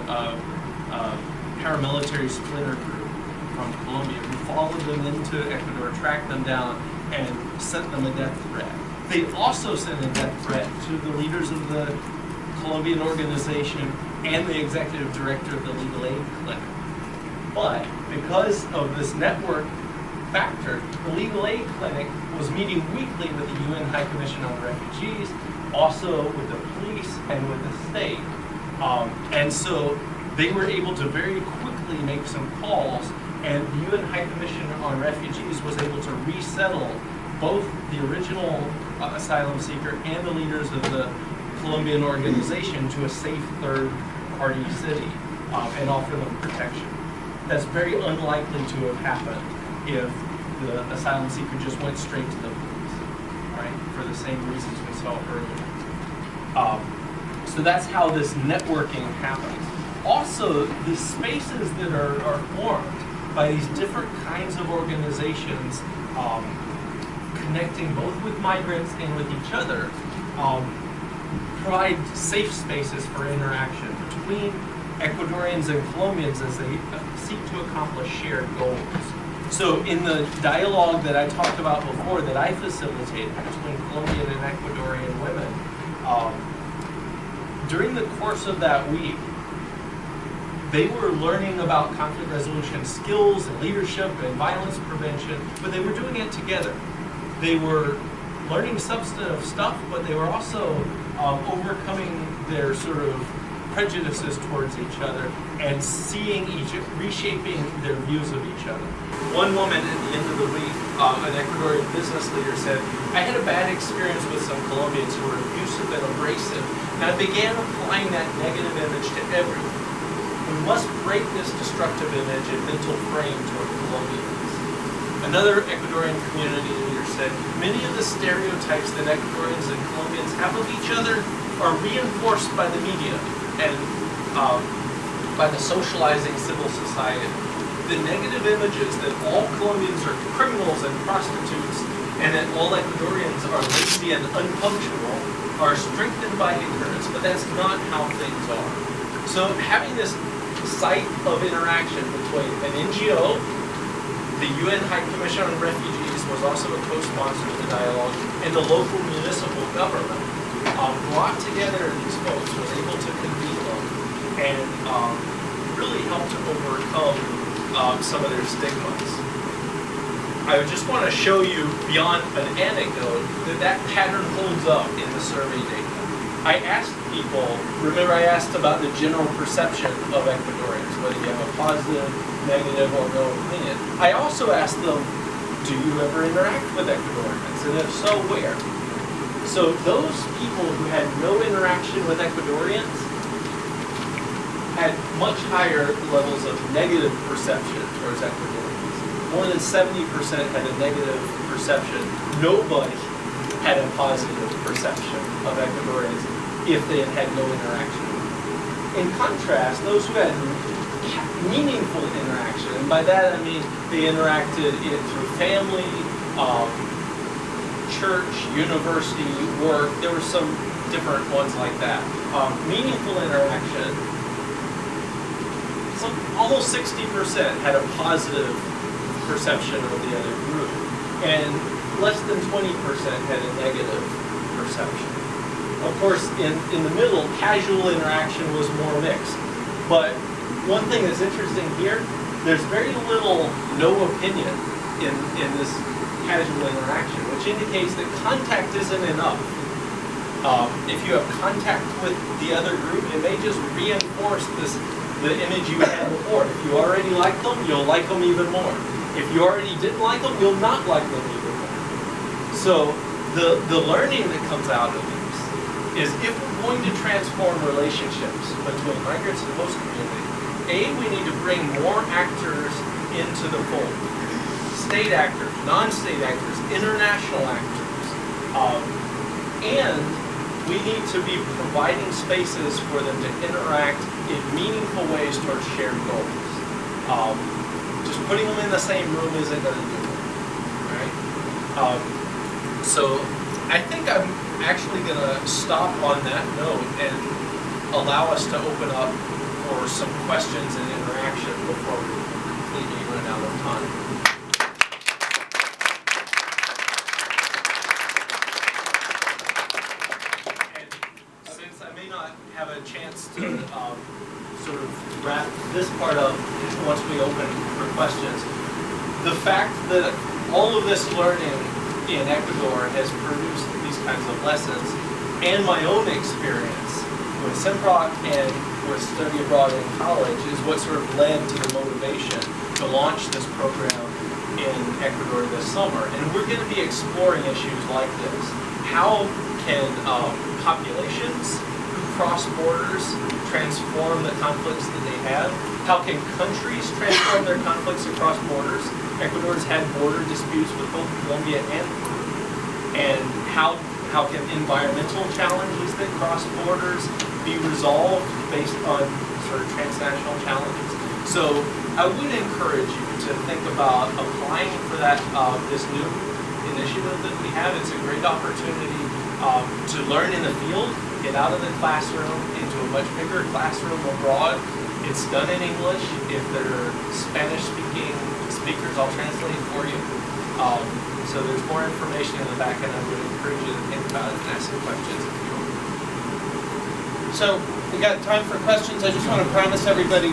paramilitary splinter group from Colombia, who followed them into Ecuador, tracked them down, and sent them a death threat. They also sent a death threat to the leaders of the Colombian organization and the executive director of the legal aid clinic. But because of this network factor, the legal aid clinic was meeting weekly with the UN High Commission on Refugees, also with the police and with the state. And so they were able to very quickly make some calls, and the UN High Commission on Refugees was able to resettle both the original asylum seeker and the leaders of the Colombian organization to a safe third-party city and offer them protection. That's very unlikely to have happened if the asylum seeker just went straight to the police, right? For the same reasons we saw earlier. So that's how this networking happens. Also, the spaces that are formed by these different kinds of organizations connecting both with migrants and with each other provide safe spaces for interaction between Ecuadorians and Colombians as they seek to accomplish shared goals. So in the dialogue that I talked about before that I facilitated between Colombian and Ecuadorian women, during the course of that week, they were learning about conflict resolution skills and leadership and violence prevention, but they were doing it together. They were learning substantive stuff, but they were also overcoming their sort of prejudices towards each other and reshaping their views of each other. One woman at the end of the week, an Ecuadorian business leader said, I had a bad experience with some Colombians who were abusive and abrasive, and I began applying that negative image to everyone. We must break this destructive image and mental frame toward Colombians. Another Ecuadorian community leader said, many of the stereotypes that Ecuadorians and Colombians have of each other are reinforced by the media and by the socializing civil society. The negative images that all Colombians are criminals and prostitutes and that all Ecuadorians are lazy and unpunctual are strengthened by ignorance, but that's not how things are. So having this site of interaction between an NGO, the UN High Commission on Refugees was also a co-sponsor of the dialogue, and the local municipal government brought together these folks, was able to convene them, and really helped to overcome some of their stigmas. I just want to show you, beyond an anecdote, that pattern holds up in the survey data. I asked people, remember I asked about the general perception of Ecuadorians, whether you have a positive, negative, or no opinion. I also asked them, do you ever interact with Ecuadorians? And if so, where? So those people who had no interaction with Ecuadorians had much higher levels of negative perception towards Ecuadorians. More than 70% had a negative perception. Nobody had a positive perception of Ecuadorians if they had had no interaction. In contrast, those who had meaningful interaction, and by that I mean they interacted through family, church, university, work, there were some different ones like that. Meaningful interaction, almost 60% had a positive perception of the other group, and less than 20% had a negative perception. Of course, in the middle, casual interaction was more mixed. But one thing that's interesting here, there's very little no opinion in this casual interaction, which indicates that contact isn't enough. If you have contact with the other group, it may just reinforce the image you had before. If you already like them, you'll like them even more. If you already didn't like them, you'll not like them even more. So the learning that comes out of this is if we're going to transform relationships between migrants and host community, we need to bring more actors into the fold. State actors, non-state actors, international actors. And we need to be providing spaces for them to interact in meaningful ways towards shared goals. Just putting them in the same room isn't going to do it, right? So I think I'm actually going to stop on that note and allow us to open up for some questions and interaction before we completely run out of time. And since I may not have a chance to sort of wrap this part up once we open for questions, the fact that all of this learning in Ecuador has produced these kinds of lessons, and my own experience with CEMPROC and with study abroad in college is what sort of led to the motivation to launch this program in Ecuador this summer. And we're going to be exploring issues like this. How can populations who cross borders transform the conflicts that they have? How can countries transform their conflicts across borders? Ecuador's had border disputes with both Colombia and Peru. And how can environmental challenges that cross borders be resolved based on sort of transnational challenges? So I would encourage you to think about applying for that this new initiative that we have. It's a great opportunity to learn in the field, get out of the classroom into a much bigger classroom abroad. It's done in English. If there are Spanish-speaking speakers, I'll translate for you. So there's more information in the back, and I would encourage you to think about it and ask some questions if you want. So we got time for questions. I just want to promise everybody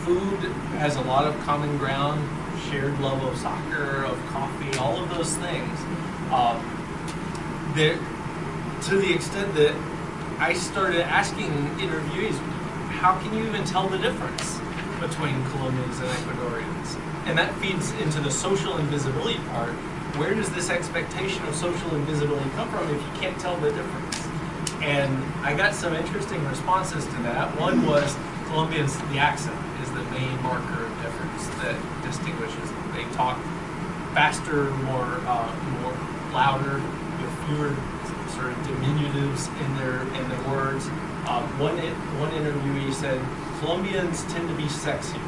Food has a lot of common ground, shared love of soccer, of coffee, all of those things. To the extent that I started asking interviewees, how can you even tell the difference between Colombians and Ecuadorians? And that feeds into the social invisibility part. Where does this expectation of social invisibility come from if you can't tell the difference? And I got some interesting responses to that. One was Colombians, the accent is the main marker of difference that distinguishes them. They talk faster, more louder, with fewer sort of diminutives in their words. One interviewee said Colombians tend to be sexier.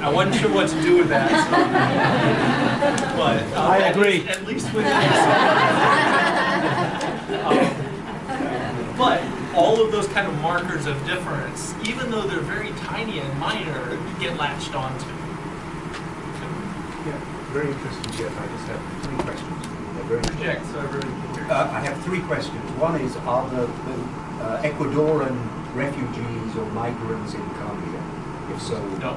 I wasn't sure what to do with that. So, but I agree. At least with but all of those kind of markers of difference, even though they're very tiny and minor, get latched onto. Yeah, very interesting, Jeff. I just have 3 questions. They're very Project so everybody can hear. I have 3 questions. One is, are the Ecuadorian refugees or migrants in Colombia? If so, No.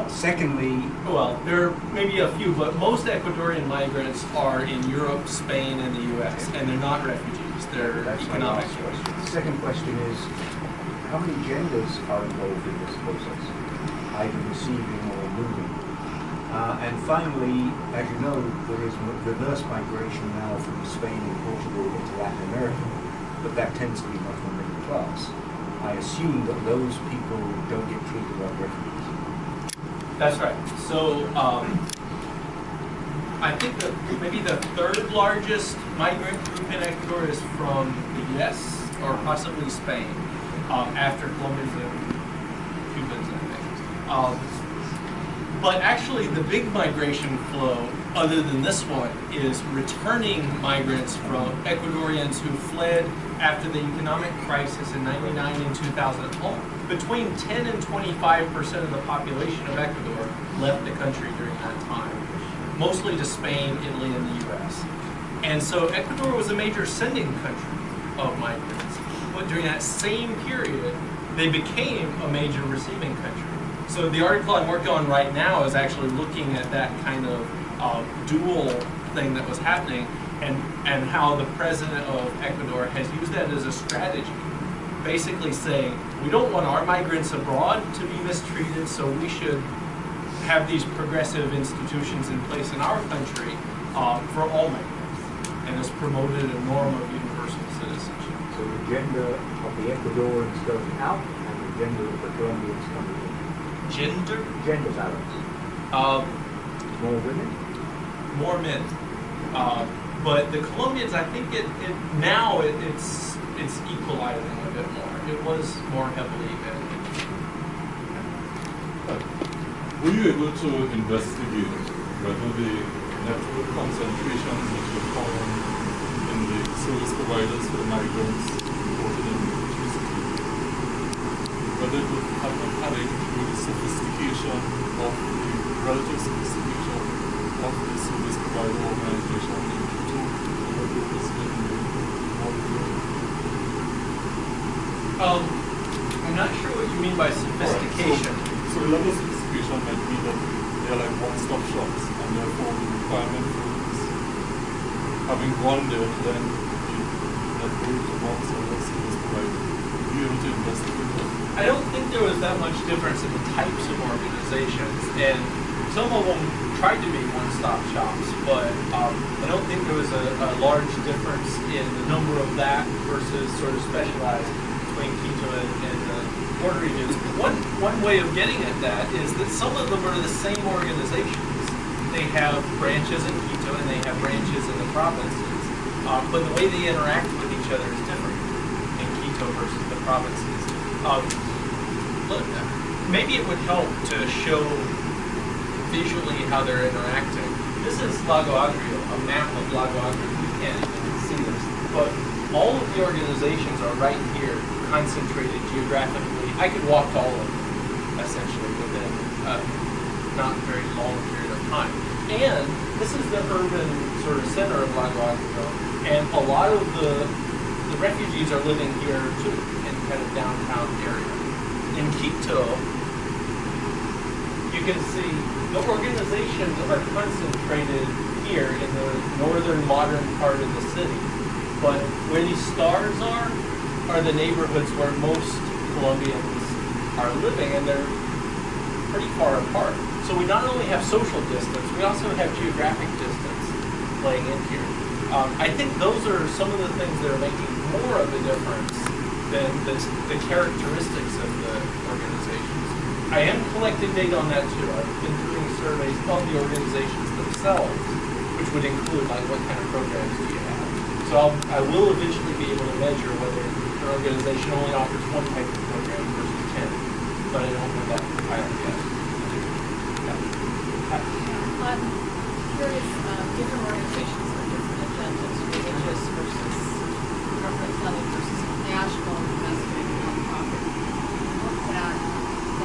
Secondly, Well, there are maybe a few, but most Ecuadorian migrants are in Europe, Spain, and the U.S., and they're not refugees. They're that's my economic. last question. The second question is, how many genders are involved in this process, either receiving or moving? And finally, as you know, there is reverse migration now from Spain and Portugal into Latin America, but that tends to be much more middle class. I assume that those people don't get treated like refugees. That's right. So I think that maybe the third largest migrant group in Ecuador is from the U.S. or possibly Spain, after Colombians and Cubans, I think. But actually, the big migration flow, other than this one, is returning migrants from Ecuadorians who fled after the economic crisis in '99 and 2000. Between 10 and 25% of the population of Ecuador left the country during that time, mostly to Spain, Italy, and the U.S. And so Ecuador was a major sending country of migrants. But during that same period, they became a major receiving country. So the article I'm working on right now is actually looking at that kind of dual thing that was happening and how the president of Ecuador has used that as a strategy. Basically saying, we don't want our migrants abroad to be mistreated, so we should have these progressive institutions in place in our country for all migrants. And has promoted a norm of universal citizenship. So the gender of the Ecuadorians going out and the gender of the Colombians coming in. Gender balance. More women? More men. But the Colombians, I think it's equalizing a bit more. It was more heavily men. Were you able to investigate whether the network concentrations which were found in the service providers for the migrants reported in electricity, whether it would have had anything to do with the sophistication of the relative sophistication of the service provider organization in Quito, or whether it was in the I'm not sure what you mean by sophistication. Right, so the level of sophistication might be that they're like one-stop shops, and therefore the requirement is having gone there to then be networked amongst other service providers. Be able to investigate that. I don't think there was that much difference in the types of organizations, and some of them tried to be one-stop shops, but I don't think there was a large difference in the number of that versus sort of specialized between Quito and the border regions. One way of getting at that is that some of them are the same organizations. They have branches in Quito and they have branches in the provinces, but the way they interact with each other is different in Quito versus the provinces. Look, maybe it would help to show visually how they're interacting. This is Lago Agrio, a map of Lago Agrio. You can't even see this, but all of the organizations are right here, concentrated geographically. I could walk to all of them, essentially, within a not very long period of time. And this is the urban sort of center of Lago Agrio, and a lot of the refugees are living here too, in kind of downtown area. In Quito, you can see the organizations are concentrated here in the northern modern part of the city. But where these stars are the neighborhoods where most Colombians are living, and they're pretty far apart. So we not only have social distance, we also have geographic distance playing in here. I think those are some of the things that are making more of a difference than the characteristics of the organizations. I am collecting data on that too. I've been doing surveys of the organizations themselves, which would include like what kind of programs do you have. So I will eventually be able to measure whether an organization only offers one type of program versus 10, but I don't have that compiled yet. Yeah. I'm curious, different organizations have different agendas, religious versus government-funded versus national domestic nonprofit. Look at that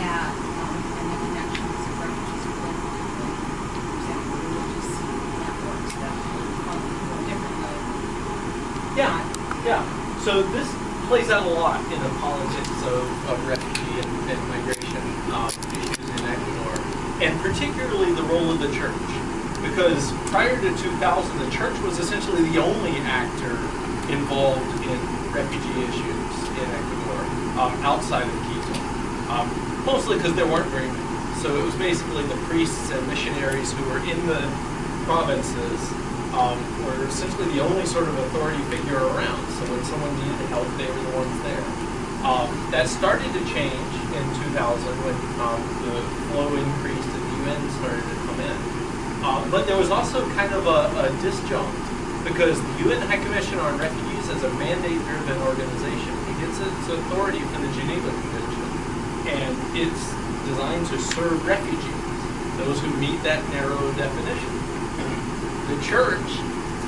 and the connections of refugees within, for example, religious networks that fund people differently. Yeah. So this plays out a lot in the politics of refugee and migration issues in Ecuador. and particularly the role of the church. Because prior to 2000, the church was essentially the only actor involved in refugee issues in Ecuador, outside of Quito. Mostly because there weren't very many. So it was basically the priests and missionaries who were in the provinces were essentially the only sort of authority figure around. So when someone needed help, they were the ones there. That started to change in 2000 when the flow increased and the UN started to come in. But there was also kind of a disjunct, because the UN High Commission on Refugees is a mandate-driven organization. It gets its authority from the Geneva Convention, and it's designed to serve refugees, those who meet that narrow definition. The church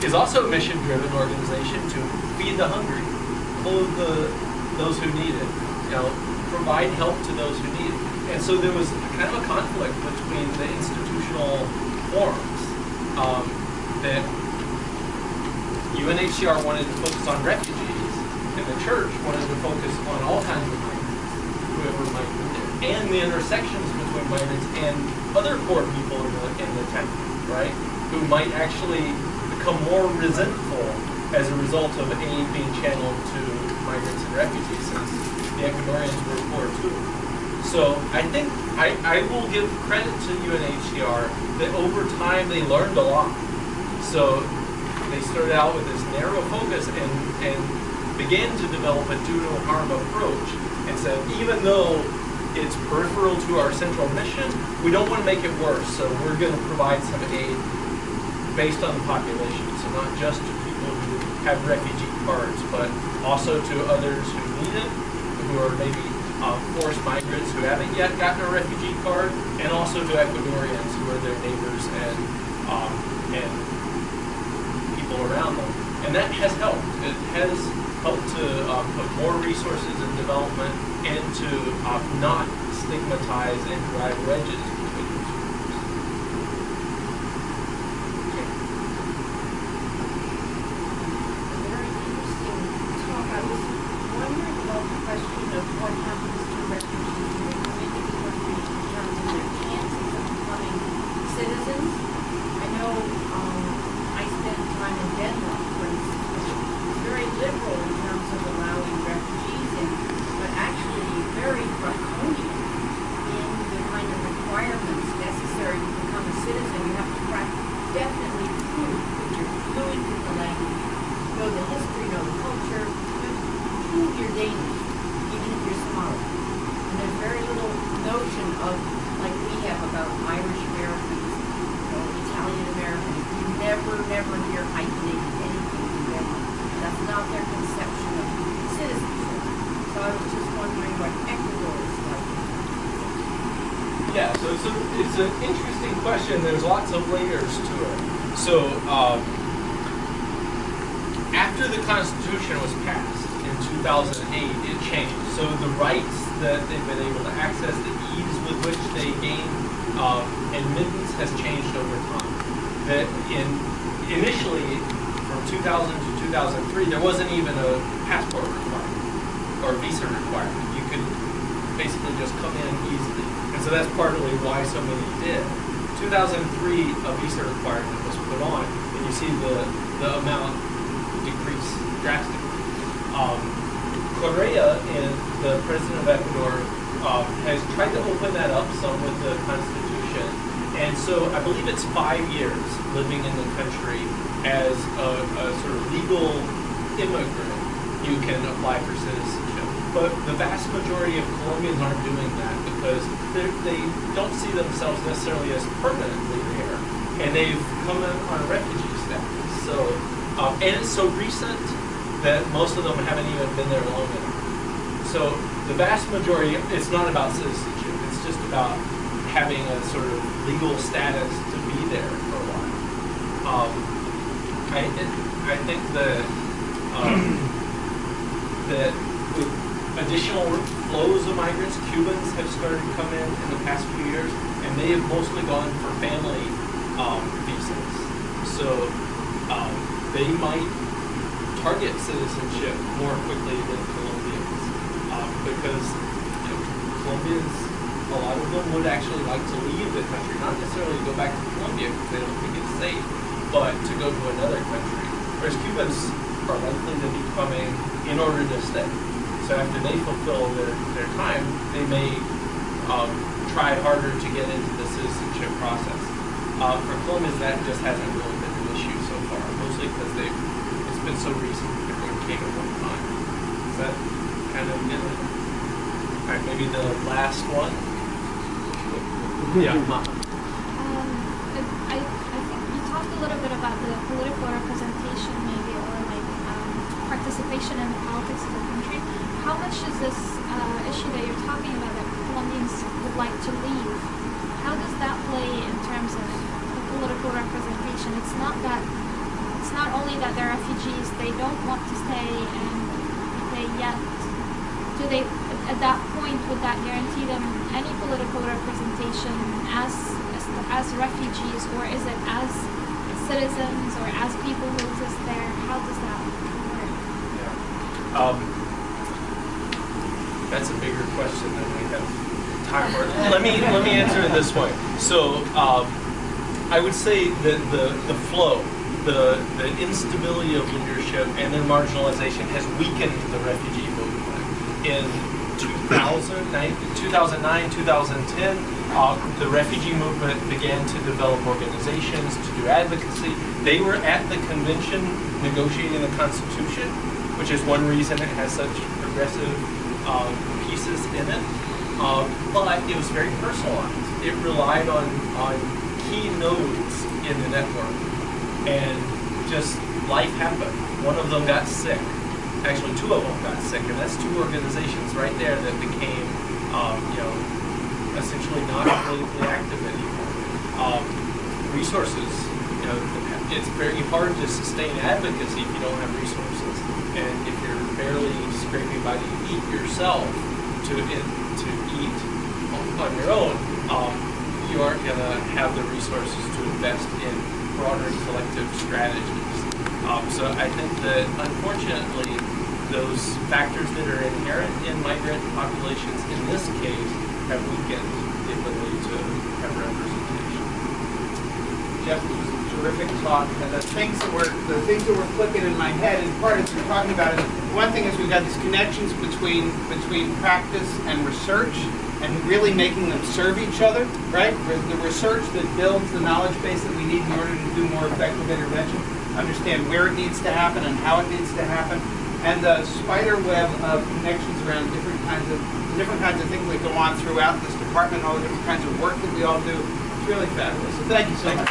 is also a mission-driven organization to feed the hungry, clothe those who need it, provide help to those who need it. And so there was kind of a conflict between the institutional forms that UNHCR wanted to focus on refugees, and the church wanted to focus on all kinds of migrants, whoever might be there, and the intersections between migrants and other poor people in the town, right? Who might actually become more resentful as a result of aid being channeled to migrants and refugees, since the Ecuadorians were poor too. So I think I will give credit to UNHCR that over time they learned a lot. So they started out with this narrow focus and began to develop a do no harm approach, and said, even though it's peripheral to our central mission, we don't want to make it worse, so we're going to provide some aid based on the population. So not just to people who have refugee cards, but also to others who need it, who are maybe forced migrants who haven't yet gotten a refugee card, and also to Ecuadorians who are their neighbors and people around them. And that has helped. It has helped to put more resources in development and to not stigmatize and drive wedges between those groups. Very interesting talk. I was wondering about the question of what happens to refugees when they come into the country in terms of their chances of becoming citizens. I know I spent time in Denmark, for instance, which is very liberal in terms of allowing refugees in, but actually very draconian in the kind of requirements necessary to become a citizen. You have to definitely prove that you're fluent in the language, know the history, know the culture, prove you're Danish, even if you're Somali. And there's very little notion of, like we have about Irish Americans, Italian Americans. You never hear hyphenated anything from them. That's not their conception of citizenship. So I was just wondering what Ecuador is like. Yeah, so it's an interesting question. There's lots of layers to it. So after the Constitution was passed in 2008, it changed. So the rights that they've been able to access, the ease with which they gain admittance has changed over time. That initially, from 2000 to 2003, there wasn't even a passport requirement or visa requirement. You could basically just come in easily. And so that's partly why so many did. 2003, a visa requirement was put on, and you see the amount decrease drastically. Correa, the president of Ecuador, has tried to open that up some with the Constitution. And so I believe it's 5 years living in the country as a sort of legal immigrant. You can apply for citizenship. But the vast majority of Colombians aren't doing that because they don't see themselves necessarily as permanently there. And they've come in on a refugee status. So, and it's so recent that most of them haven't even been there long enough. So the vast majority, it's not about citizenship. It's just about having a sort of legal status to be there for a while. I think that with additional flows of migrants, Cubans have started to come in the past few years, and they have mostly gone for family visas. So they might target citizenship more quickly than Colombians, because Colombians a lot of them would actually like to leave the country, not necessarily to go back to Colombia because they don't think it's safe, but to go to another country. Whereas Cubans are likely to be coming in order to stay. So after they fulfill their time, they may try harder to get into the citizenship process. For Colombians, that just hasn't really been an issue so far, mostly because it's been so recent. Everyone came at one time. Is that kind of it? All right, maybe the last one. Yeah. I think you talked a little bit about the political representation, maybe, or like participation in the politics of the country. How much is this issue that you're talking about that Colombians would like to leave? How does that play in terms of the political representation? It's not only that they're refugees; they don't want to stay, and do they? At that point, would that guarantee them any political representation as refugees, or is it as citizens or as people who exist there? How does that work? Yeah. That's a bigger question than we have time for. Let me answer it this way. So I would say that the flow, the instability of leadership and their marginalization has weakened the refugee movement. In 2009, 2010, the refugee movement began to develop organizations, to do advocacy. They were at the convention negotiating the Constitution, which is one reason it has such progressive pieces in it. But it was very personalized. It relied on key nodes in the network. And just life happened. One of them got sick. Actually, two of them got sick, and that's two organizations right there that became, essentially not politically active anymore. Resources, it's very hard to sustain advocacy if you don't have resources, and if you're barely scraping by to eat yourself to eat on your own, you aren't going to have the resources to invest in broader collective strategies. So I think that, unfortunately, those factors that are inherent in migrant populations in this case have weakened the ability to have representation. Jeff, it was a terrific talk. And the things that were clicking in my head, and part as you're talking about it, one thing is we've got these connections between practice and research, and really making them serve each other, right? The research that builds the knowledge base that we need in order to do more effective intervention, understand where it needs to happen and how it needs to happen, and the spider web of connections around different kinds of things that go on throughout this department, all the different kinds of work that we all do. It's really fabulous. So thank you so much.